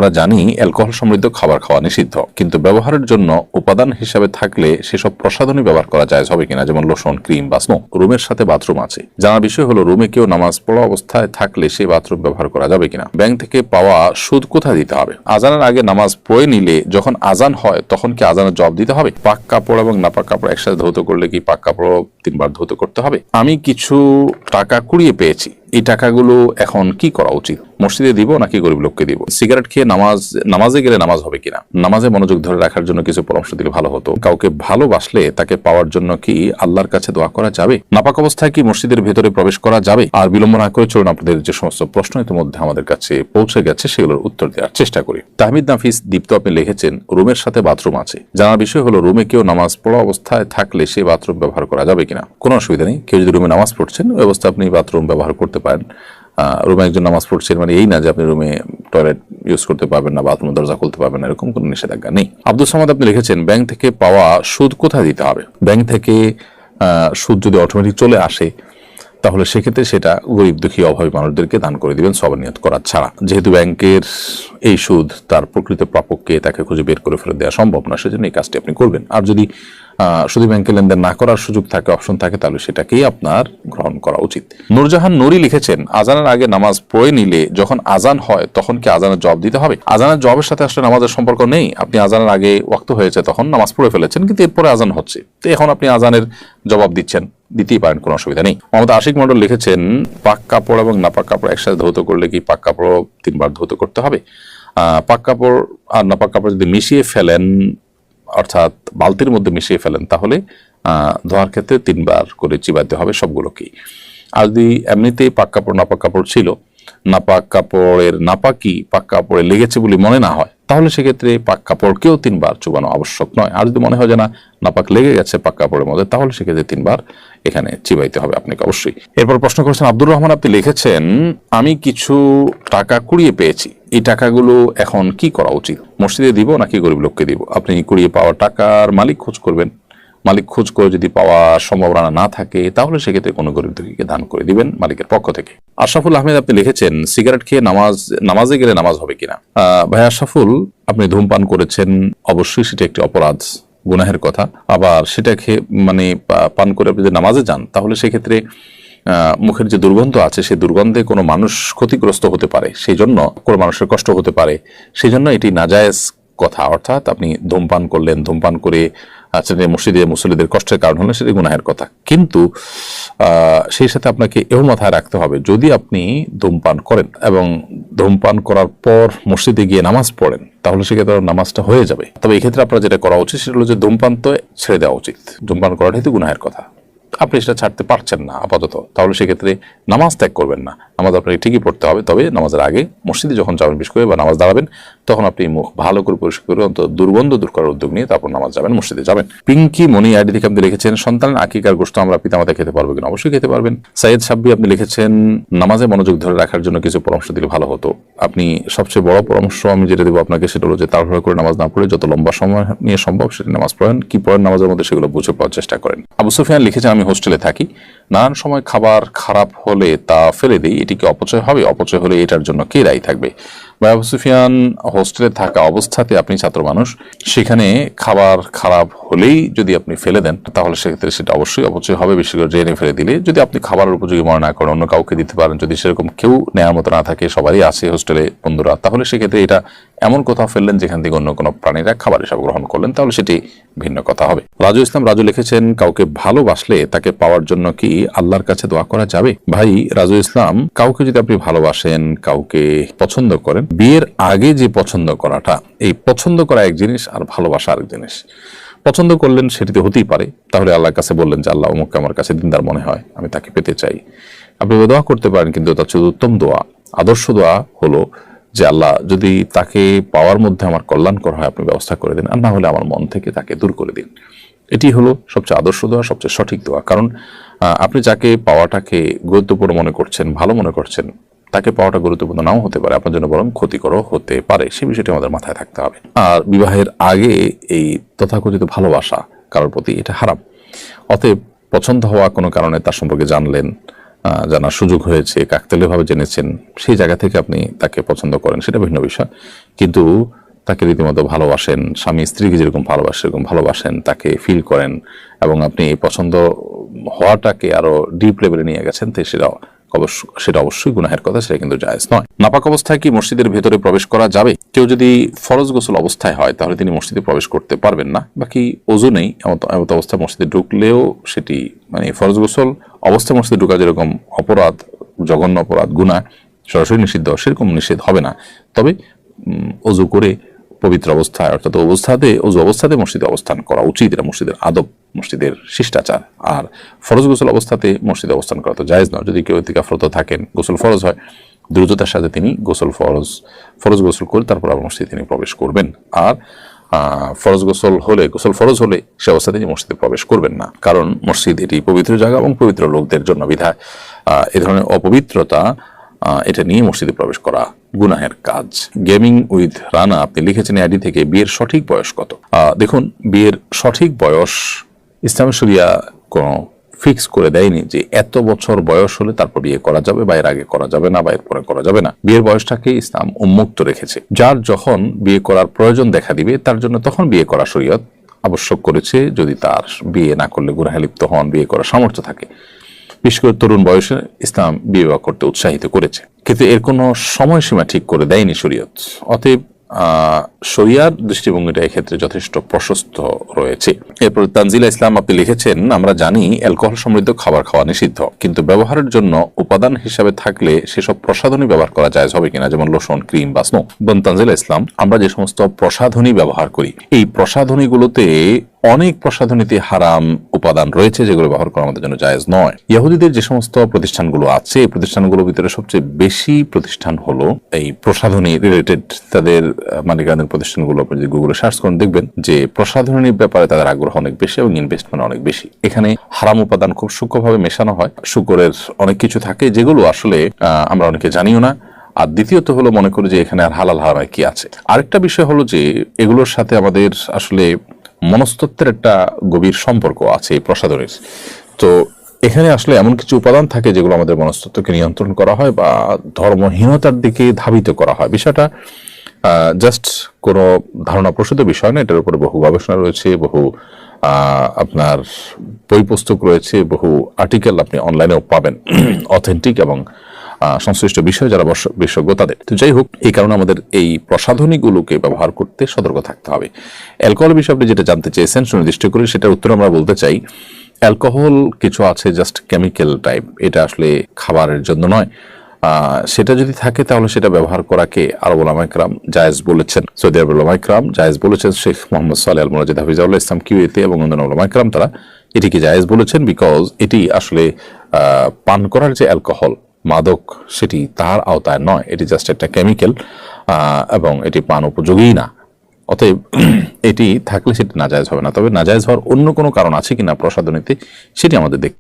আমরা জানি অ্যালকোহল সমৃদ্ধ খাবার খাওয়া নিষিদ্ধ, কিন্তু ব্যবহারের জন্য উপাদান হিসাবে থাকলে সেসব প্রসাধনী ব্যবহার করা যায় হবে কিনা, যেমন লোশন, ক্রিম বা স্নো। রুমের সাথে বাথরুম আছে, জানার বিষয় হলো রুমে কেউ নামাজ পড়া অবস্থায় থাকলে সেই বাথরুম ব্যবহার করা যাবে কিনা। ব্যাংক থেকে পাওয়া সুদ কোথায় দিতে হবে? আজানের আগে নামাজ পড়ে নিলে যখন আজান হয় তখন কি আজানের জবাব দিতে হবে? পাক কাপড় এবং নাপাক কাপড় একসাথে ধৌত করলে কি পাক কাপড় 3 বার ধৌত করতে হবে? আমি কিছু টাকা কুড়িয়ে পেয়েছি, এই টাকাগুলো এখন কি করা উচিত? মসজিদে দিব নাকি গরিব লোককে দিব? সিগারেট খেয়ে নামাজে গেলে নামাজ হবে কিনা? নামাজে মনোযোগ ধরে রাখার জন্য কিছু পরামর্শ দিলে ভালো হতো। কাউকে ভালোবাসলে তাকে পাওয়ার জন্য কি আল্লাহর কাছে দোয়া করা যাবে? নাপাক অবস্থায় কি মসজিদের ভেতরে প্রবেশ করা যাবে? আর বিলম্ব না করে চলুন আপনাদের যে সমস্ত প্রশ্ন ইতিমধ্যে আমাদের কাছে পৌঁছে গেছে সেগুলোর উত্তর দেওয়ার চেষ্টা করি। তাহমিদ নাফিস দীপ্ত আপনি লিখেছেন, রুমের সাথে বাথরুম আছে, জানার বিষয় হলো রুমে কেউ নামাজ পড়া অবস্থায় থাকলে সেই বাথরুম ব্যবহার করা যাবে কিনা। কোনো অসুবিধা নেই, কেউ যদি রুমে নামাজ পড়ছেন ওই অবস্থা আপনি বাথরুম ব্যবহার করতে পারেন। রুমে একজন নামাজ পড়ছেন মানে এই না যে আপনি রুমে টয়লেট ইউজ করতে পারবেন না, বাথরুমের দরজা খুলতে পারবেন না, এরকম কোনো নিষেধাজ্ঞা নেই। আব্দুল সামাদ আপনি লিখেছেন, ব্যাংক থেকে পাওয়া সুদ কোথায় দিতে হবে? ব্যাংক থেকে সুদ যদি অটোমেটিক চলে আসে তাহলে সেক্ষেত্রে সেটা গরিব দুঃখী অভাবী মানুষদেরকে দান করে দিবেন সওয়াব নিয়ত করা ছাড়া। যেহেতু ব্যাংকের এই সুদ তার প্রকৃত প্রাপককে তাকে খুঁজে বের করে ফেলে দেওয়া সম্ভব না, সেজন্য এই কাজটি আপনি করবেন। আর যদি শুধু ব্যাংকে লেনদেন না করার সুযোগ থাকে, অপশন থাকে, তাহলে সেটাকেই আপনার গ্রহণ করা উচিত। নূরজাহান নুরি লিখেছেন, আজানের আগে নামাজ পড়ে নিলে যখন আজান হয় তখন কি আজানের জবাব দিতে হবে? আজানের জবাবের সাথে আসলে নামাজের সম্পর্ক নেই। আপনি আজানের আগে ওয়াক্ত হয়েছে তখন নামাজ পড়ে ফেলেছেন, কিন্তু এরপরে আজান হচ্ছে, তো এখন আপনি আজানের জবাব দিচ্ছেন, দিতেই পারেন, কোনো অসুবিধা নেই। মোহাম্মদ আশিক মন্ডল লিখেছেন, পাক কাপড় এবং নাপাক কাপড় একসাথে ধৌত করলে কি পাক কাপড় 3 বার ধৌত করতে হবে? পাক কাপড় আর নাপাক কাপড় যদি মিশিয়ে ফেলেন, অর্থাৎ বালতির মধ্যে মিশিয়ে ফেলেন, তাহলে ধোয়ার ক্ষেত্রে 3 বার করে চিবাতে হবে সবগুলোকেই। আর যদি এমনিতেই পাক কাপড় নাপাক কাপড় ছিল, নাপাক কাপড়ের নাপাকি পাক কাপড়ে লেগেছে বলে মনে না হয়, তাহলে সেক্ষেত্রে পাক কাপড়কেও 3 বার চুবানো আবশ্যক নয়। আর যদি মনে হয় যে না নাপাক লেগে গেছে পাক কাপড়ের মধ্যে, তাহলে সেক্ষেত্রে 3 বার এখানে চিবাইতে হবে আপনাকে অবশ্যই। এরপর প্রশ্ন করেছেন আব্দুর রহমান, আপনি লিখেছেন, আমি কিছু টাকা কুড়িয়ে পেয়েছি, এই টাকাগুলো এখন কি করা উচিত? মসজিদে দিব নাকি গরিব লোককে দিব? আপনি কুড়িয়ে পাওয়া টাকার মালিক খোঁজ করবেন, মালিক খোঁজ করে যদি পাওয়ার সম্ভাবনা না থাকে তাহলে সেক্ষেত্রে কোনো গরিব দুঃখীকে দান করে দিবেন মালিকের পক্ষ থেকে। আশরাফুল আহমেদ আপনি লিখেছেন, সিগারেট খেয়ে নামাজে গেলে নামাজ হবে কিনা? ভাই আশরাফুল, আপনি ধূমপান করেছেন, অবশ্যই সেটা একটি অপরাধ, গুনাহের কথা। আবার সেটা খেয়ে পান করে আপনি যদি নামাজে যান তাহলে সেক্ষেত্রে মুখের যে দুর্গন্ধ আছে সেই দুর্গন্ধে কোনো মানুষ ক্ষতিগ্রস্ত হতে পারে, সেই জন্য কোনো মানুষের কষ্ট হতে পারে, সেই জন্য এটি নাজায়েজ কথা। অর্থাৎ আপনি ধূমপান করলেন, ধূমপান করে মসজিদে মুসল্লিদের কষ্টের কারণ হলে সেটি গুনাহের কথা। কিন্তু সেই সাথে আপনাকে এও মাথায় রাখতে হবে, যদি আপনি ধূমপান করেন এবং ধূমপান করার পর মসজিদে গিয়ে নামাজ পড়েন তাহলে সেক্ষেত্রে নামাজটা হয়ে যাবে। তবে এই ক্ষেত্রে আপনার যেটা করা উচিত সেটা হলো যে ধূমপান তো ছেড়ে দেওয়া উচিত। ধূমপান করাটাই তো গুনাহের কথা, আপনি সেটা ছাড়তে পারছেন না আপাতত, তাহলে সেক্ষেত্রে নামাজ ত্যাগ করবেন না। নামাজ আপনাকে ঠিকই পড়তে হবে, তবে নামাজের আগে মসজিদে যখন যাবেন বিশেষ করে বা নামাজ দাঁড়াবেন তখন আপনি মুখ ভালো করে পরিষ্কার করে অন্তত দুর্গন্ধ দূর করার উদ্যোগ নিয়ে তারপর নামাজ যাবেন, মসজিদে যাবেন। পিঙ্কি মনি আইডি থেকে আপনি লিখেছেন, সন্তানের আকিকার গোশত আমরা পিতামাতা খেতে পারবো কিনা? অবশ্যই খেতে পারবেন। সাইয়েদ সাব্বি আপনি লিখেছেন, নামাজে মনোযোগ ধরে রাখার জন্য কিছু পরামর্শ দিলে ভালো হতো। আপনি সবচেয়ে বড় পরামর্শ আমি যেটা দেবো আপনাকে সেটা হলো যে তাড়াহুড়ো করে নামাজ না পড়ে যত লম্বা সময় নিয়ে সম্ভব সেটা নামাজ পড়েন, কি পড়েন নামাজের মধ্যে সেগুলো বুঝে পাওয়ার চেষ্টা করেন। আবু সুফিয়ান লিখেছেন, আমি হোস্টেলে থাকি, নানান সময় খাবার খারাপ হলে তা ফেলে দিই, এটি কি অপচয় হবে? অপচয় হলে এটার জন্য কে দায়ী থাকবে? আবু সুফিয়ান, হোস্টেলে থাকা অবস্থাতে আপনি ছাত্র মানুষ, সেখানে খাবার খারাপ হলেই যদি আপনি ফেলে দেন তাহলে সেক্ষেত্রে সেটা অবশ্যই অপচয় হবে, বিশেষ করে ড্রেনে ফেলে দিলে। যদি আপনি খাবারের উপযোগী মনে না করেন, অন্য কাউকে দিতে পারেন, যদি সেরকম কেউ নেওয়ার মতো না থাকে, সবারই আছে হোস্টেলে বন্ধুরা, তাহলে সেক্ষেত্রে এটা এমন কোথাও ফেললেন যেখান থেকে অন্য কোনো প্রাণীরা খাবার হিসাবে গ্রহণ করলেন, তাহলে সেটি ভিন্ন কথা হবে। রাজু ইসলাম রাজু লিখেছেন, কাউকে ভালোবাসলে তাকে পাওয়ার জন্য কি আল্লাহর কাছে দোয়া করা যাবে? ভাই রাজু ইসলাম, কাউকে যদি আপনি ভালোবাসেন, কাউকে পছন্দ করেন, বিয়ের আগে যে পছন্দ করাটা, এই পছন্দ করা এক জিনিস আর ভালোবাসা আরেক জিনিস। পছন্দ করলেন সেটিতে হতেই পারে, তাহলে আল্লাহর কাছে বললেন যে আল্লাহ অমুককে আমার কাছে দিনদার মনে হয়, আমি তাকে পেতে চাই, আপনি দোয়া করতে পারেন। কিন্তু তার চেয়ে উত্তম দোয়া, আদর্শ দোয়া হলো যে আল্লাহ যদি তাকে পাওয়ার মধ্যে আমার কল্যাণকর হয় আপনি ব্যবস্থা করে দিন, আর না হলে আমার মন থেকে তাকে দূর করে দিন। এটি হলো সবচেয়ে আদর্শ দোয়া, সবচেয়ে সঠিক দোয়া। কারণ আপনি যাকে পাওয়াটাকে গুরুত্বপূর্ণ মনে করছেন, ভালো মনে করছেন, তাকে পাওয়াটা গুরুত্বপূর্ণ নাও হতে পারে, আপনার জন্য বরং ক্ষতিকর হতে পারে, সে বিষয়টি আমাদের মাথায় থাকতে হবে। আর বিবাহের আগে এই তথাকথিত ভালোবাসা কারোর প্রতি, এটা হারাম। অতএব পছন্দ হওয়া কোনো কারণে তার সম্পর্কে জানলেন, জানার সুযোগ হয়েছে, কাকতালীয়ভাবে জেনেছেন, সেই জায়গা থেকে আপনি তাকে পছন্দ করেন, সেটা ভিন্ন বিষয়। কিন্তু তাকে রীতিমতো ভালোবাসেন, স্বামী স্ত্রীকে যেরকম ভালোবাসে সেরকম ভালোবাসেন, তাকে ফিল করেন, এবং আপনি এই পছন্দ হওয়াটাকে আরো ডিপ লেভেলে নিয়ে গেছেন, তো সেটা অবশ্যই গুনাহের কথা, সেটা কিন্তু জায়েজ নয়। নাপাক অবস্থায় কি মসজিদের ভেতরে প্রবেশ করা যাবে? কেউ যদি ফরজ গোসল অবস্থায় হয় তাহলে তিনি মসজিদে প্রবেশ করতে পারবেন না, বাকি ওযু নেই এমত অবস্থায় মসজিদে ঢুকলেও সেটি মানে ফরজ গোসল অবস্থায় মসজিদে ঢুকা যেরকম অপরাধ, জঘন্য অপরাধ, গুনাহ, সরাসরি নিষিদ্ধ, সেরকম নিষেধ হবে না। তবে ওযু করে পবিত্র অবস্থায়, অর্থাৎ ওযু অবস্থাতে মসজিদে অবস্থান করা উচিত, এটা মসজিদের আদব, মসজিদের শিষ্টাচার। আর ফরজ গোসল অবস্থাতে মসজিদে অবস্থান করা তো জায়েজ নয়। যদি কেউ ইতিকাফরত থাকেন, গোসল ফরজ হয়, দ্রুততার সাথে তিনি ফরজ গোসল করে তারপর আবার মসজিদে তিনি প্রবেশ করবেন। আর গোসল ফরজ হলে সে অবস্থাতে তিনি মসজিদে প্রবেশ করবেন না, কারণ মসজিদ এটি পবিত্র জায়গা এবং পবিত্র লোকদের জন্য বিধায় এ ধরনের অপবিত্রতা এটা নিয়ে মসজিদে প্রবেশ করা গুনাহের কাজ। গেমিং উইথ রানা আপনি লিখেছেন আইডি থেকে, বিয়ের সঠিক বয়স কত? দেখুন, বিয়ের সঠিক বয়স ইসলামী শরিয়া কোনো ফিক্স করে দেয়নি যে এত বছর বয়স হলে তারপর বিয়ে করা যাবে, বা এর আগে করা যাবে না, বা এর পরে করা যাবে না। বিয়ের বয়সটাকে ইসলাম উন্মুক্ত রেখেছে। যার যখন বিয়ে করার প্রয়োজন দেখা দিবে তার জন্য তখন বিয়ে করা শরীয়ত আবশ্যক করেছে, যদি তার বিয়ে না করলে গুনাহে লিপ্ত হন, বিয়ে করার সামর্থ্য থাকে। বিশেষ করে তরুণ বয়সে ইসলাম বিবাহ করতে উৎসাহিত করেছে, কিন্তু এর কোনো সময়সীমা ঠিক করে দেয়নি শরীয়ত। অতএব শরিয়ার দৃষ্টিভঙ্গিটা এক্ষেত্রে যথেষ্ট প্রশস্ত রয়েছে। এরপর তানজিলা ইসলাম আপনি লিখেছেন, আমরা জানি অ্যালকোহল সমৃদ্ধ খাবার খাওয়া নিষিদ্ধ, কিন্তু ব্যবহারের জন্য উপাদান হিসাবে থাকলে সেসব প্রসাধনী ব্যবহার করা জায়েজ হবে কিনা, যেমন লোশন, ক্রিম বা স্নো। তানজিলা ইসলাম, আমরা যে সমস্ত প্রসাধনী ব্যবহার করি, এই প্রসাধনীগুলোতে অনেক প্রসাধনীতে হারাম উপাদান রয়েছে, যেগুলো ব্যবহার করা আমাদের জন্য জায়েজ নয়। ইহুদিদের যে সমস্ত প্রতিষ্ঠানগুলো আছে, এই প্রতিষ্ঠানগুলোর ভিতরে সবচেয়ে বেশি প্রতিষ্ঠান হলো এই প্রসাধনী রিলেটেড, তাদের মালিকানাধীন প্রতিষ্ঠানগুলো আপনি যদি গুগলে সার্চ করেন দেখবেন যে প্রসাধনীর ব্যাপারে তাদের আগ্রহ অনেক বেশি এবং ইনভেস্টমেন্ট অনেক বেশি। এখানে হারাম উপাদান খুব সূক্ষ্মভাবে মেশানো হয়, শুকরের অনেক কিছু থাকে যেগুলো আসলে আমরা অনেকে জানিও না। আর দ্বিতীয়ত হলো, মনে করি যে এখানে আর হালাল হারাম কি আছে। আরেকটা বিষয় হলো যে এগুলোর সাথে আমাদের আসলে মনস্তত্ত্বের একটা গভীর সম্পর্ক আছে এই প্রসাধনীর। তো এখানে আসলে এমন কিছু উপাদান থাকে যেগুলো আমাদের মনস্তত্ত্বকে নিয়ন্ত্রণ করা হয় বা ধর্মহীনতার দিকে ধাবিত করা হয়। বিষয়টা জাস্ট কোনো ধারণা প্রসূত বিষয় না, এটার উপরে বহু গবেষণা রয়েছে, বহু আপনার বই পুস্তক রয়েছে, বহু আর্টিকেল আপনি অনলাইনেও পাবেন, অথেন্টিক এবং সংশ্লিষ্ট বিষয় যারা বিশেষজ্ঞ তাদের। তো যাই হোক, এই কারণে আমাদের এই প্রসাধনীগুলোকে ব্যবহার করতে সতর্ক থাকতে হবে। অ্যালকোহল বিষয়ে আপনি যেটা জানতে চেয়েছেন সুনির্দিষ্ট করে, সেটার উত্তর আমরা বলতে চাই, অ্যালকোহল কিছু আছে জাস্ট কেমিক্যাল টাইপ, এটা আসলে খাবারের জন্য নয়। সেটা যদি থাকে তাহলে সেটা ব্যবহার করাকে আরব উলামায়ে কেরাম জায়েজ বলেছেন, সৌদি আরবের উলামায়ে কেরাম জায়েজ বলেছেন। শেখ মোহাম্মদ সালেহ আল মুনাজ্জিদ হাফিজাহুল্লাহ ইসলাম কিউএতে এবং অন্যান্য উলামায়ে কেরাম তারা এটিকে জায়েজ বলেছেন, বিকজ এটি আসলে পান করার যে অ্যালকোহল, মাদক, সেটি তার আওতায় নয়, এটি জাস্ট একটা কেমিক্যাল এবং এটি পান উপযোগী না। অতএব এটি থাকলে সেটি নাজায়েজ হবে না। তবে নাজায়েজ হওয়ার অন্য কোনো কারণ আছে কিনা প্রসাধনীতে, সেটি আমাদের দেখতে